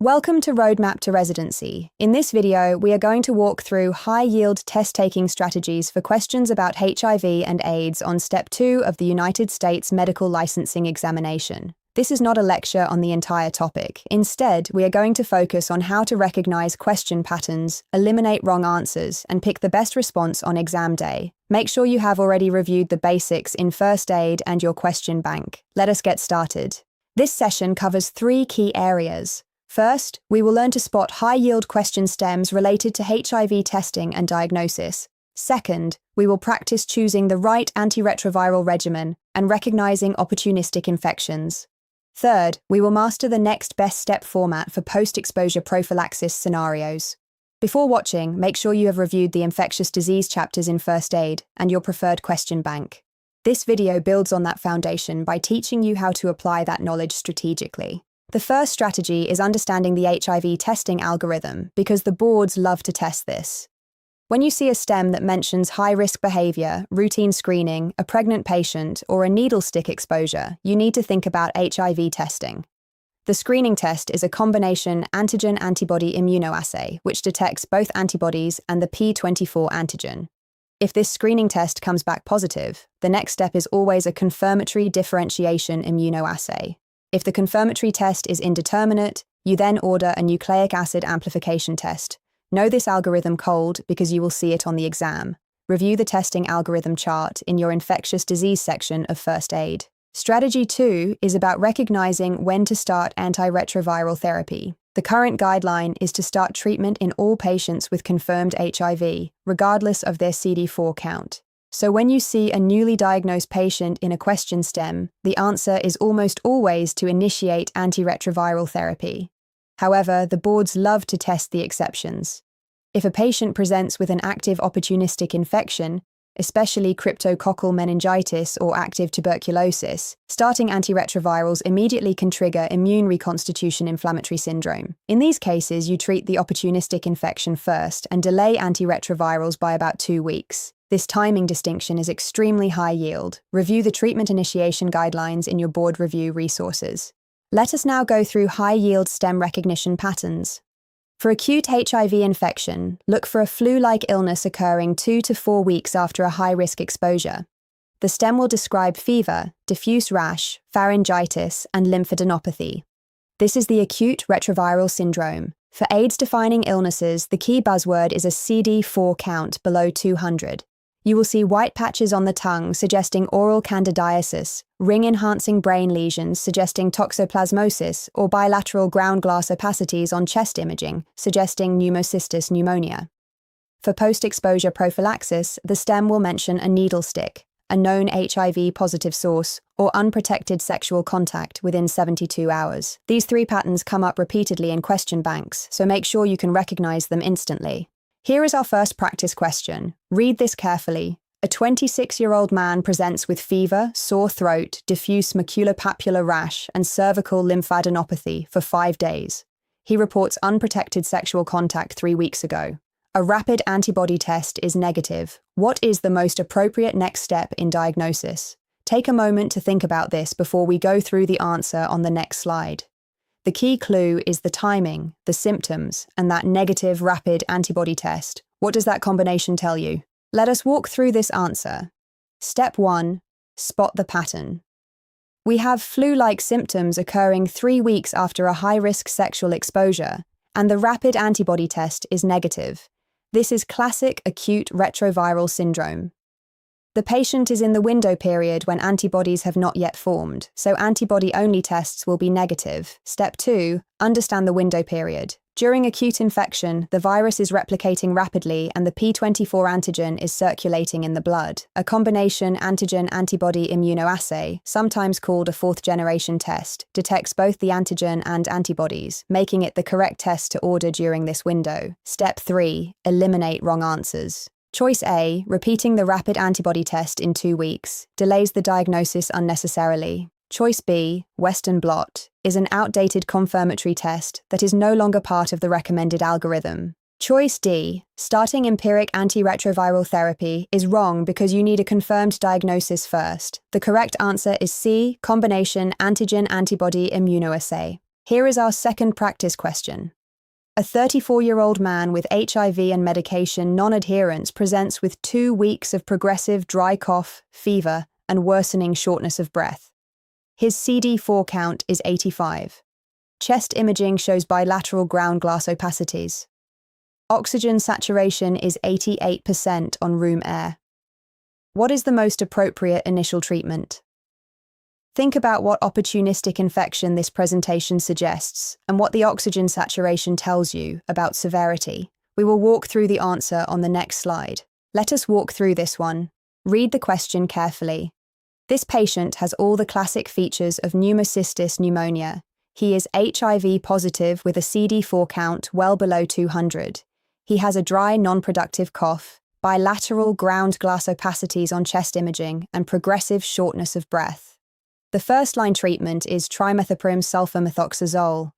Welcome to Roadmap to Residency. In this video, we are going to walk through high-yield test-taking strategies for questions about HIV and AIDS on Step 2 of the United States Medical Licensing Examination. This is not a lecture on the entire topic. Instead, we are going to focus on how to recognize question patterns, eliminate wrong answers, and pick the best response on exam day. Make sure you have already reviewed the basics in first aid and your question bank. Let us get started. This session covers 3 key areas. First, we will learn to spot high-yield question stems related to HIV testing and diagnosis. Second, we will practice choosing the right antiretroviral regimen and recognizing opportunistic infections. Third, we will master the next best step format for post-exposure prophylaxis scenarios. Before watching, make sure you have reviewed the infectious disease chapters in first aid and your preferred question bank. This video builds on that foundation by teaching you how to apply that knowledge strategically. The first strategy is understanding the HIV testing algorithm, because the boards love to test this. When you see a stem that mentions high-risk behavior, routine screening, a pregnant patient, or a needle stick exposure, you need to think about HIV testing. The screening test is a combination antigen-antibody immunoassay, which detects both antibodies and the P24 antigen. If this screening test comes back positive, the next step is always a confirmatory differentiation immunoassay. If the confirmatory test is indeterminate, you then order a nucleic acid amplification test. Know this algorithm cold because you will see it on the exam. Review the testing algorithm chart in your infectious disease section of first aid. Strategy 2 is about recognizing when to start antiretroviral therapy. The current guideline is to start treatment in all patients with confirmed HIV, regardless of their CD4 count. So when you see a newly diagnosed patient in a question stem, the answer is almost always to initiate antiretroviral therapy. However, the boards love to test the exceptions. If a patient presents with an active opportunistic infection, especially cryptococcal meningitis or active tuberculosis, starting antiretrovirals immediately can trigger immune reconstitution inflammatory syndrome. In these cases, you treat the opportunistic infection first and delay antiretrovirals by about 2 weeks. This timing distinction is extremely high yield. Review the treatment initiation guidelines in your board review resources. Let us now go through high-yield stem recognition patterns. For acute HIV infection, look for a flu-like illness occurring 2 to 4 weeks after a high-risk exposure. The stem will describe fever, diffuse rash, pharyngitis, and lymphadenopathy. This is the acute retroviral syndrome. For AIDS-defining illnesses, the key buzzword is a CD4 count below 200. You will see white patches on the tongue suggesting oral candidiasis, ring-enhancing brain lesions suggesting toxoplasmosis, or bilateral ground glass opacities on chest imaging suggesting pneumocystis pneumonia. For post-exposure prophylaxis, the stem will mention a needle stick, a known HIV-positive source, or unprotected sexual contact within 72 hours. These 3 patterns come up repeatedly in question banks, so make sure you can recognize them instantly. Here is our first practice question. Read this carefully. A 26-year-old man presents with fever, sore throat, diffuse maculopapular rash, and cervical lymphadenopathy for 5 days. He reports unprotected sexual contact 3 weeks ago. A rapid antibody test is negative. What is the most appropriate next step in diagnosis? Take a moment to think about this before we go through the answer on the next slide. The key clue is the timing, the symptoms, and that negative rapid antibody test. What does that combination tell you? Let us walk through this answer. Step 1. Spot the pattern. We have flu-like symptoms occurring 3 weeks after a high-risk sexual exposure, and the rapid antibody test is negative. This is classic acute retroviral syndrome. The patient is in the window period when antibodies have not yet formed, so antibody-only tests will be negative. Step 2. Understand the window period. During acute infection, the virus is replicating rapidly and the P24 antigen is circulating in the blood. A combination antigen-antibody immunoassay, sometimes called a 4th-generation test, detects both the antigen and antibodies, making it the correct test to order during this window. Step 3. Eliminate wrong answers. Choice A, repeating the rapid antibody test in 2 weeks, delays the diagnosis unnecessarily. Choice B, Western blot, is an outdated confirmatory test that is no longer part of the recommended algorithm. Choice D, starting empiric antiretroviral therapy, is wrong because you need a confirmed diagnosis first. The correct answer is C, combination antigen-antibody immunoassay. Here is our second practice question. A 34-year-old man with HIV and medication non-adherence presents with 2 weeks of progressive dry cough, fever, and worsening shortness of breath. His CD4 count is 85. Chest imaging shows bilateral ground glass opacities. Oxygen saturation is 88% on room air. What is the most appropriate initial treatment? Think about what opportunistic infection this presentation suggests and what the oxygen saturation tells you about severity. We will walk through the answer on the next slide. Let us walk through this one. Read the question carefully. This patient has all the classic features of pneumocystis pneumonia. He is HIV positive with a CD4 count well below 200. He has a dry, non-productive cough, bilateral ground glass opacities on chest imaging, and progressive shortness of breath. The first-line treatment is trimethoprim sulfamethoxazole.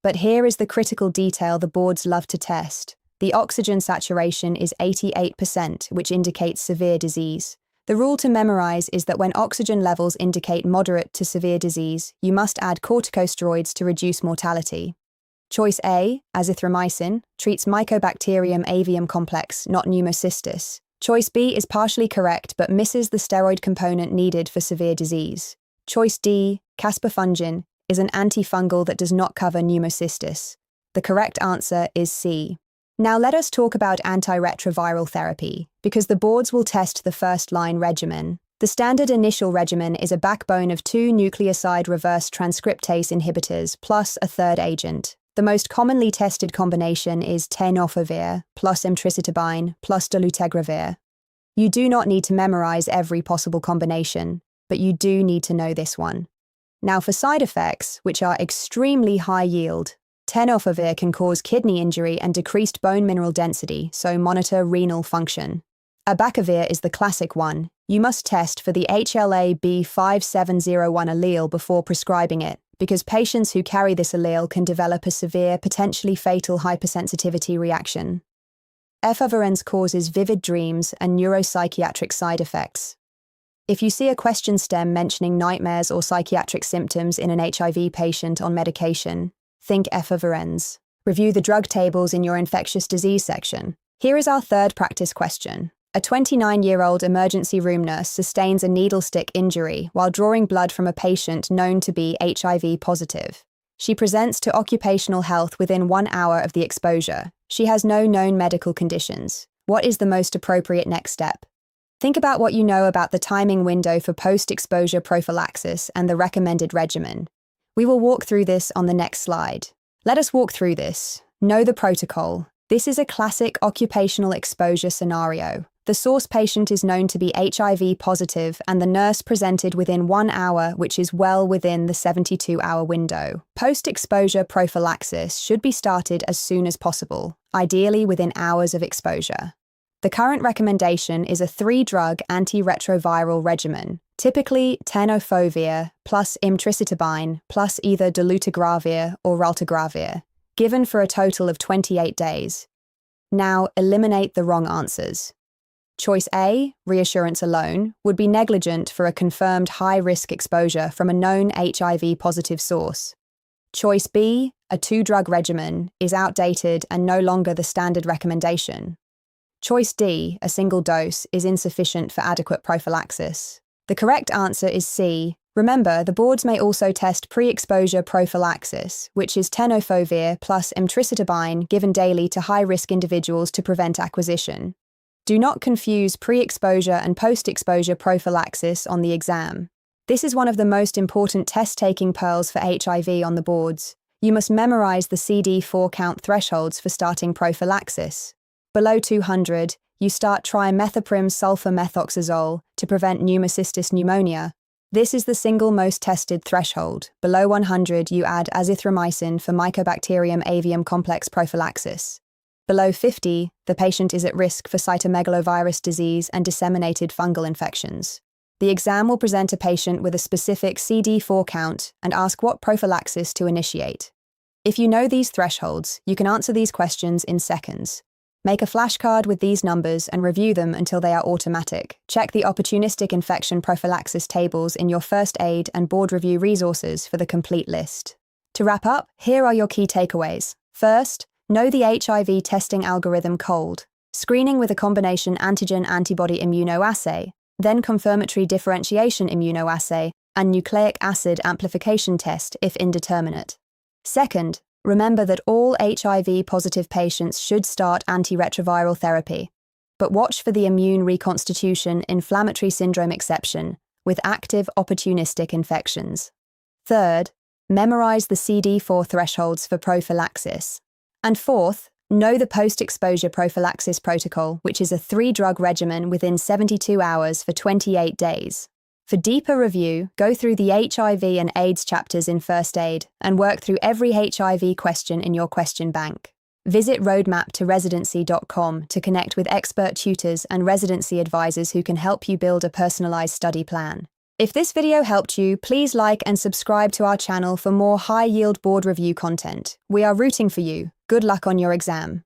But here is the critical detail the boards love to test. The oxygen saturation is 88%, which indicates severe disease. The rule to memorize is that when oxygen levels indicate moderate to severe disease, you must add corticosteroids to reduce mortality. Choice A, azithromycin, treats Mycobacterium avium complex, not pneumocystis. Choice B is partially correct but misses the steroid component needed for severe disease. Choice D, caspofungin, is an antifungal that does not cover pneumocystis. The correct answer is C. Now let us talk about antiretroviral therapy, because the boards will test the first-line regimen. The standard initial regimen is a backbone of 2 nucleoside reverse transcriptase inhibitors plus a third agent. The most commonly tested combination is tenofovir plus emtricitabine plus dolutegravir. You do not need to memorize every possible combination, but you do need to know this one. Now for side effects, which are extremely high yield, tenofovir can cause kidney injury and decreased bone mineral density, so monitor renal function. Abacavir is the classic one. You must test for the HLA-B5701 allele before prescribing it, because patients who carry this allele can develop a severe, potentially fatal hypersensitivity reaction. Efavirenz causes vivid dreams and neuropsychiatric side effects. If you see a question stem mentioning nightmares or psychiatric symptoms in an HIV patient on medication, think efavirenz. Review the drug tables in your infectious disease section. Here is our third practice question. A 29-year-old emergency room nurse sustains a needle stick injury while drawing blood from a patient known to be HIV positive. She presents to occupational health within 1 hour of the exposure. She has no known medical conditions. What is the most appropriate next step? Think about what you know about the timing window for post-exposure prophylaxis and the recommended regimen. We will walk through this on the next slide. Let us walk through this. Know the protocol. This is a classic occupational exposure scenario. The source patient is known to be HIV positive and the nurse presented within 1 hour, which is well within the 72-hour window. Post-exposure prophylaxis should be started as soon as possible, ideally within hours of exposure. The current recommendation is a 3-drug antiretroviral regimen, typically tenofovir plus emtricitabine plus either dolutegravir or raltegravir, given for a total of 28 days. Now, eliminate the wrong answers. Choice A, reassurance alone, would be negligent for a confirmed high-risk exposure from a known HIV-positive source. Choice B, a 2-drug regimen, is outdated and no longer the standard recommendation. Choice D, a single dose, is insufficient for adequate prophylaxis. The correct answer is C. Remember, the boards may also test pre-exposure prophylaxis, which is tenofovir plus emtricitabine given daily to high-risk individuals to prevent acquisition. Do not confuse pre-exposure and post-exposure prophylaxis on the exam. This is one of the most important test-taking pearls for HIV on the boards. You must memorize the CD4 count thresholds for starting prophylaxis. Below 200, you start trimethoprim sulfamethoxazole to prevent pneumocystis pneumonia. This is the single most tested threshold. Below 100, you add azithromycin for Mycobacterium avium complex prophylaxis. Below 50, the patient is at risk for cytomegalovirus disease and disseminated fungal infections. The exam will present a patient with a specific CD4 count and ask what prophylaxis to initiate. If you know these thresholds, you can answer these questions in seconds. Make a flashcard with these numbers and review them until they are automatic. Check the opportunistic infection prophylaxis tables in your first aid and board review resources for the complete list. To wrap up, here are your key takeaways. First, know the HIV testing algorithm cold. Screening with a combination antigen-antibody immunoassay, then confirmatory differentiation immunoassay, and nucleic acid amplification test if indeterminate. Second, remember that all HIV-positive patients should start antiretroviral therapy, but watch for the immune reconstitution inflammatory syndrome exception with active opportunistic infections. Third, memorize the CD4 thresholds for prophylaxis. And fourth, know the post-exposure prophylaxis protocol, which is a 3-drug regimen within 72 hours for 28 days. For deeper review, go through the HIV and AIDS chapters in First Aid and work through every HIV question in your question bank. Visit roadmaptoresidency.com to connect with expert tutors and residency advisors who can help you build a personalized study plan. If this video helped you, please like and subscribe to our channel for more high-yield board review content. We are rooting for you. Good luck on your exam.